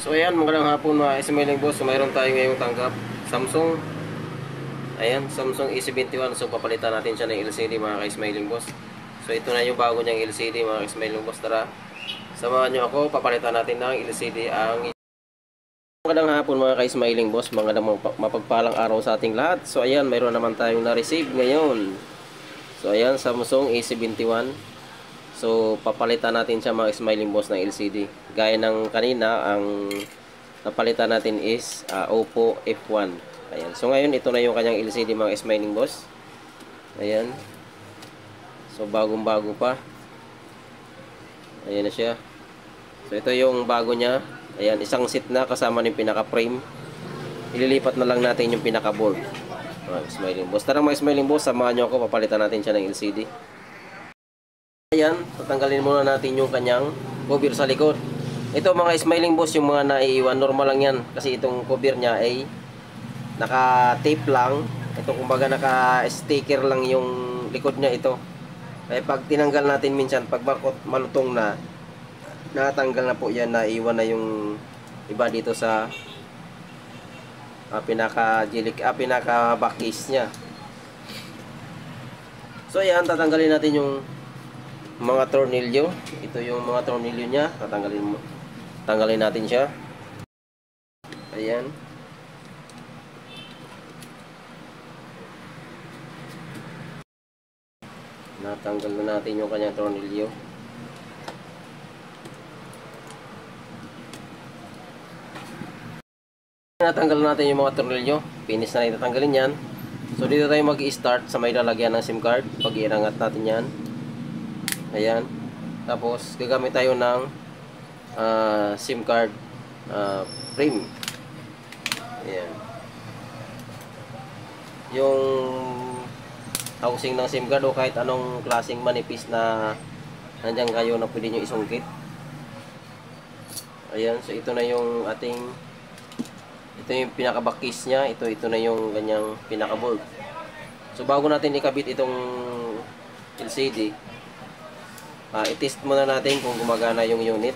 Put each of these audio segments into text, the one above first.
So ayan, magandang hapon mga Smiling Boss. So mayroon tayo ngayong tanggap Samsung. Ayan, Samsung A71. So papalitan natin siya ng LCD mga Smiling Boss. So ito na yung bago niyang LCD mga Smiling Boss. Tara, samahan niyo ako, papalitan natin ng LCD ang magandang hapon mga Smiling Boss. Magandang mapagpalang araw sa ating lahat. So ayan, mayroon naman tayong na-receive ngayon. So ayan, Samsung A71. So papalitan natin siya mga Smiling Boss ng LCD. Gaya ng kanina, ang napalitan natin is Oppo F1. Ayan. So ngayon ito na yung kanyang LCD mga Smiling Boss. Ayan. So bagong bago pa. Ayan na siya. So ito yung bago niya. Ayan, isang set na kasama ng pinaka frame. Ililipat na lang natin yung pinaka board. Mga Smiling Boss. Tara mga Smiling Boss, samahan nyo ako, papalitan natin siya ng LCD. Ayan, tatanggalin muna natin yung kanyang cover sa likod. Ito mga Smiling Boss, yung mga naiiwan, normal lang yan. Kasi itong cover niya ay naka-tape lang. Ito kumbaga naka-sticker lang yung likod niya ito. Kaya pag tinanggal natin minsan, pag malutong na, natanggal na po yan, naiiwan na yung iba dito sa pinaka-back case niya. So ayan, tatanggalin natin yung mga tornilyo. Ito yung mga tornilyo niya. Tanggalin natin siya. Ayan. Natanggal na natin yung kanyang tornilyo. Natanggal natin yung mga tornilyo. Finish na natin tatanggalin yan. So dito tayo mag-i-start sa may lalagyan ng SIM card. Pag iangat natin yan. Ayan. Tapos gagamit tayo ng SIM card frame. Ayan. Yung housing ng SIM card o kahit anong klaseng manipis na nandiyan kayo na pwede nyo isungkit. Ayan. So ito na yung ito yung pinaka-back case nya. Ito na yung ganyang pinaka-board. So bago natin ikabit itong LCD, i-test muna natin kung gumagana yung unit.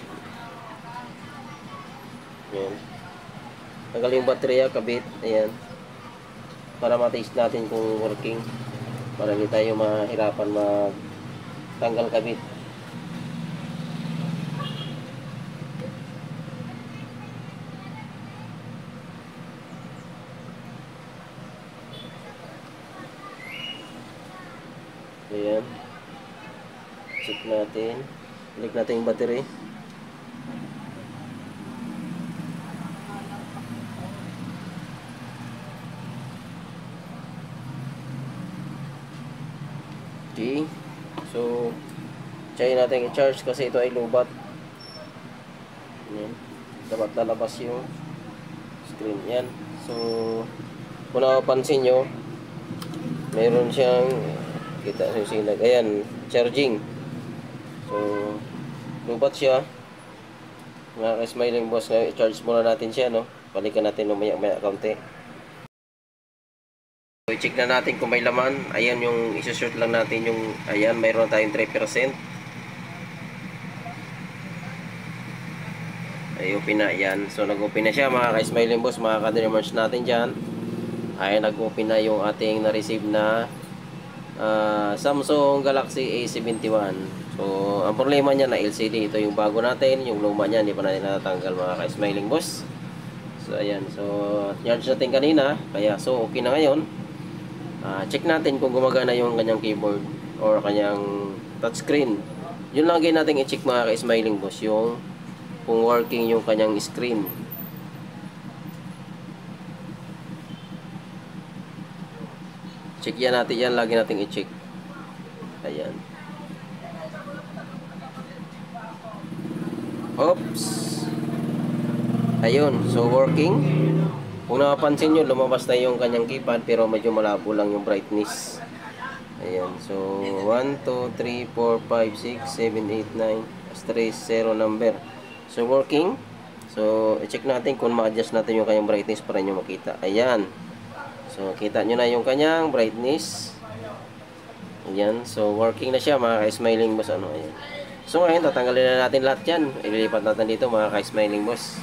Ayan. Tanggal yung baterya, kabit. Ayan. Para ma-test natin kung working. Para hindi tayo mahirapan mag-tanggal kabit. Ayan. Check natin. Balik natin yung battery. Okay. So, try natin i-charge kasi ito ay lobat. Ayan. Dapat lalabas yung screen. Yan. So, kung napapansin nyo, mayroon siyang kita yung sinag. Ayan. Charging. So, lubat siya. Mga Smiling Boss, ngayon i-charge muna natin siya, no? Balikan natin mamaya-maya kaunti. So, i-check na natin kung may laman. Ayan yung isa-short lang natin yung, ayan, mayroon tayong 3%. Ay, open na, ayan. So, nag-open na siya, mga Smiling Boss, mga ka-dreamers natin dyan. Ayan, nag-open na yung ating na-receive na Samsung Galaxy A71. So, ang problema niya na LCD. Ito yung bago natin. Yung luma niya, hindi pa natin natatanggal mga ka-Smiling Boss. So, ayan. So, charge natin kanina. Kaya, so, okay na ngayon. Check natin kung gumagana yung kanyang keyboard or kanyang touchscreen. Yun lang again natin i-check mga ka-Smiling Boss. Yung kung working yung kanyang screen. Check yan natin yan, lagi natin i-check. Ayan. Oops. Ayun, so working. Kung napapansin nyo, lumabas na yung kanyang keypad pero medyo malabo lang yung brightness. Ayan, so 1, 2, 3, 4, 5, 6, 7, 8, 9 stress 0 number. So working. So i-check natin kung ma-adjust natin yung kanyang brightness para nyo makita. Ayan. So, kita nyo na yung kanyang brightness. Ayan. So, working na siya mga ka-Smiling Boss. Ayan. So, ngayon, tatanggalin na natin lahat yan. Ililipat natin dito mga ka-Smiling Boss.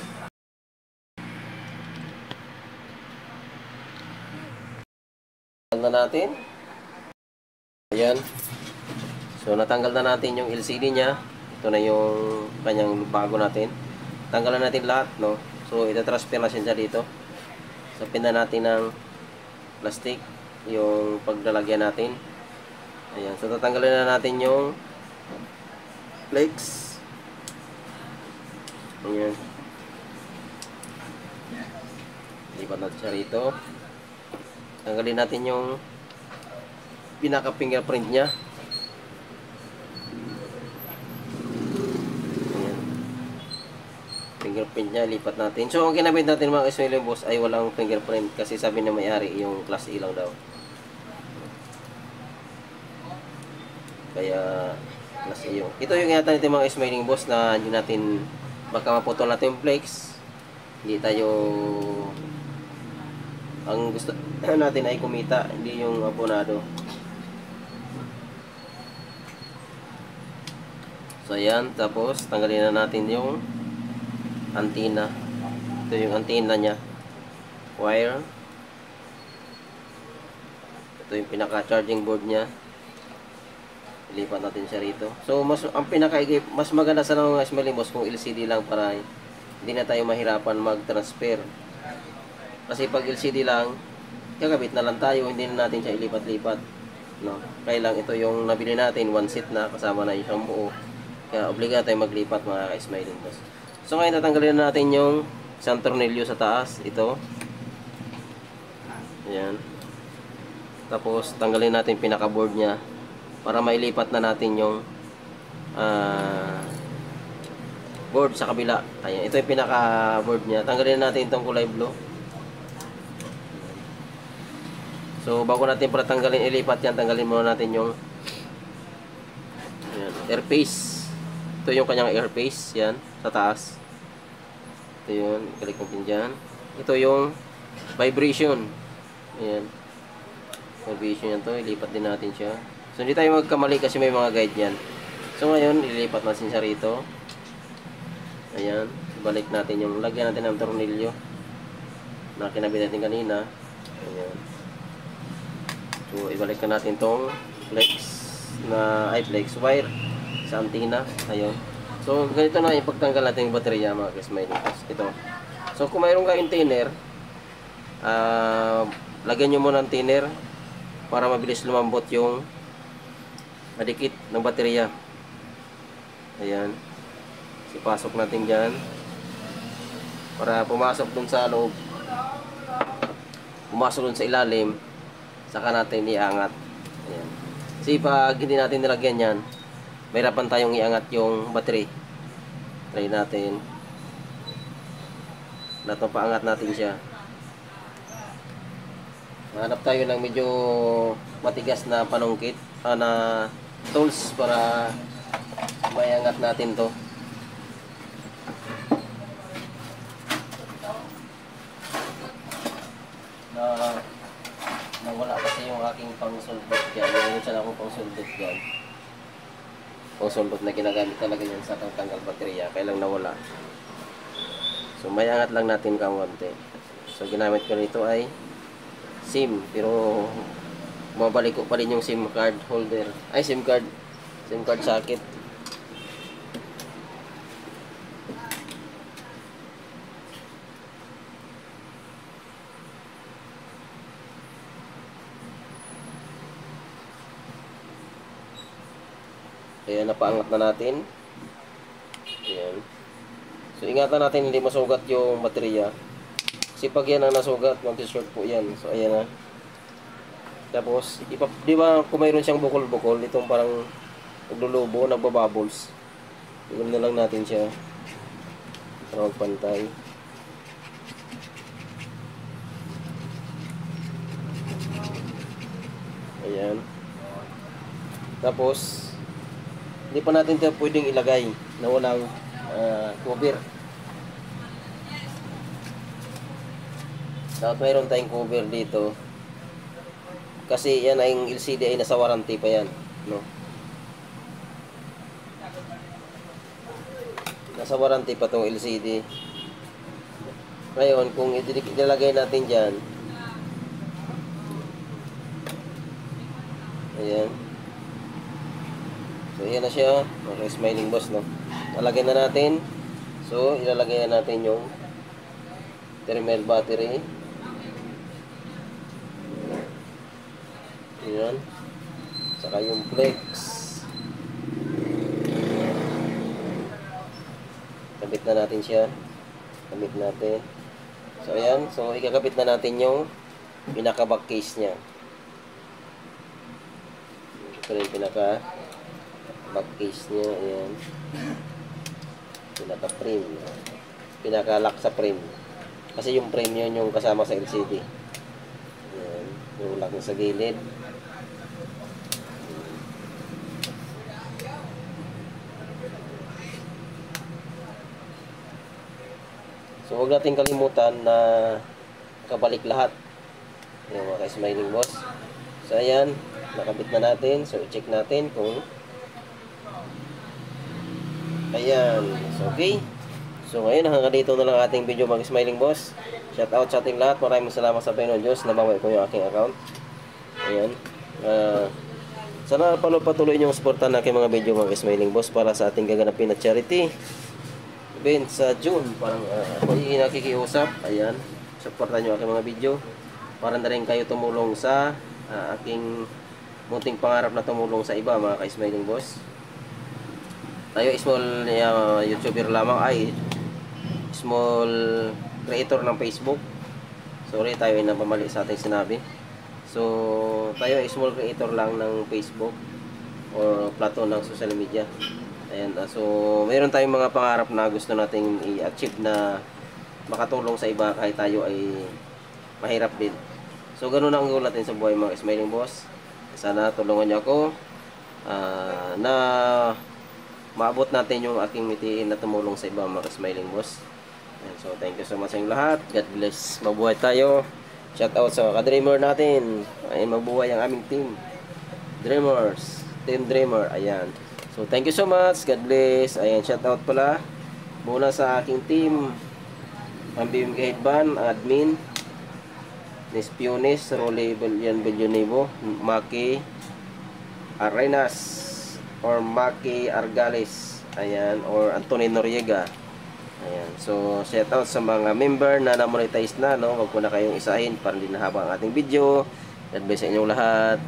na natin. Ayan. So natanggal na natin yung LCD niya. Ito na yung kanyang bago natin. Tanggalan natin lahat, no. So ita-transfer na siya dito. So pinda natin ng plastic yung paglalagyan natin. Ayan. So tatanggalin na natin yung flakes. Ayan. Lipat natin siya rito. Tanggalin natin yung pinaka fingerprint niya. Ayan. Fingerprint niya, lipat natin. So ang ginamit natin mga Smiling Boss ay walang fingerprint kasi sabi na may-ari yung class E lang daw. Kaya class E yung. Ito yung ingatan natin mga Smiling Boss na hindi natin baka maputol natin yung flakes. Hindi tayo ang gusto natin ay kumita, hindi yung abonado. So ayan, tapos tanggalin na natin yung antenna. Ito yung antenna niya. Wire. Ito yung pinaka charging board niya. Ilipat natin siya rito. So ang mas maganda sa mga Smiling Boss kung LCD lang para hindi na tayo mahirapan mag-transfer. Kasi pag LCD lang, kakabit na lang tayo, hindi na natin siya ilipat-lipat. No? Kaya lang ito yung nabili natin, one set na, kasama na yung buo. Kaya obligado tayo maglipat mga ka-Smiling Boss. So ngayon tatanggalin na natin yung isang tornilyo sa taas, ito. Ayan. Tapos tanggalin natin pinaka-board niya para mailipat na natin yung board sa kabila. Ayan, ito yung pinaka-board niya. Tanggalin natin itong kulay blue. So bago natin para tanggalin, ilipat yan, tanggalin muna natin yung ayan, airpiece. Ito yung kanyang airpiece, yan, sa taas. Ito yun, kalik natin dyan. Ito yung vibration. Ayan. Vibration yan to, ilipat din natin siya. So hindi tayo magkamali kasi may mga guide yan. So ngayon, ilipat natin siya rito. Ayan, balik natin yung, lagyan natin ng tornilyo na kinabit natin kanina. Ayan. So, ibalik na natin tong flex wire sa antenna. Ayun. So, ganito na ipagtanggal natin yung baterya mga ka-Smiling Boss. Ito. So, kung mayroon kayong thinner, lagyan nyo muna ng thinner para mabilis lumambot yung madikit ng baterya. Ayan. Ipasok natin dyan para pumasok dun sa loob. Pumasok dun sa ilalim. Saka natin iangat. Ayan. Kasi pag hindi natin nilagyan yan, mahirapan tayong iangat yung battery. Try natin. Natong paangat natin siya. Hanap tayo ng medyo matigas na panungkit, na tools para maiangat natin to. Nawala kasi yung aking pang-suldot dyan. Mayroon siya akong pang-suldot dyan. Pang-suldot na ginagamit talaga yan sa tanggal baterya. Kaya lang nawala. So may angat lang natin kaunti. So ginamit ko nito ay SIM. Pero mabalik ko pa rin yung SIM card holder. Ay SIM card socket. Kaya napaangat na natin. Ayan. So ingatan natin hindi masugat yung baterya. Kasi pag yan ang nasugat, mag-short po yan. So ayan na. Tapos, di ba kung mayroon siyang bukol-bukol, itong parang naglulubo, nagbabubbles. Tingnan na lang natin siya. Para magpantay. Ayan. Tapos, hindi pa natin ito pwedeng ilagay na walang cover. Dapat mayroon tayong cover dito. Kasi yan ay LCD ay nasa warranty pa yan, no? Nasa warranty pa tong LCD. Ngayon, kung ilalagay natin dyan, ayan. So, ayan na siya. Okay, smiling boss, no? Lalagay na natin. So, ilalagay na natin yung thermal battery. Ayan. Saka yung flex. Kabit na natin siya. Kabit natin. So, ayan. So, ikakabit na natin yung pinaka-back case niya. Ito na yung pinaka-back case niya. Ayan. Pinaka-frame. Pinaka-lock sa frame. Kasi yung frame yun yung kasama sa LCD. Ayan. Yung lock sa gilid. So, huwag natin kalimutan na kabalik lahat. Ayan mga ka-smiling boss. So, ayan. Nakabit na natin. So, i-check natin kung ayan. So, okay. So, ngayon hanggang dito na lang ating video mga ka-smiling boss. Shout out sa ating lahat. Maraming salamat sa Panginoon Diyos. Nabaway ko yung aking account. Ayan. Sana patuloy nyo supportan na aking mga video mga ka-smiling boss para sa ating gaganapin na charity event sa June. Parang ako yung nakikiusap. Ayan. Supportan nyo aking mga video para na rin kayo tumulong sa aking munting pangarap na tumulong sa iba mga ka-smiling boss. Tayo small YouTuber lamang, ay small creator ng Facebook. Sorry, tayo ay napamali sa ating sinabi. So, tayo ay small creator lang ng Facebook o platform ng social media. Ayan, so mayroon tayong mga pangarap na gusto nating i-achieve na makatulong sa iba kahit tayo ay mahirap din. So, ganun ang goal natin sa buhay mga smiling boss. Sana tulungan niyo ako na maabot natin yung aking mitiin na tumulong sa iba mga smiling boss. And so, thank you so much sa inyong lahat. God bless. Mabuhay tayo. Shout out sa ka-dreamer natin. Ay, mabuhay ang aming team. Dreamers. Team Dreamer. Ayan. So, thank you so much. God bless. Ayan, shout out pala muna sa aking team. Ang BMK Headband, admin. Nespiones, Rolly Villanueva, Maki Arenas, or Maki Argales. Ayan, or Anthony Noriega. Ayan. So, shout out sa mga member na na-monetize na, no? Huwag po na kayong isahin para hindi nahaba ang ating video. God bless sa inyong lahat.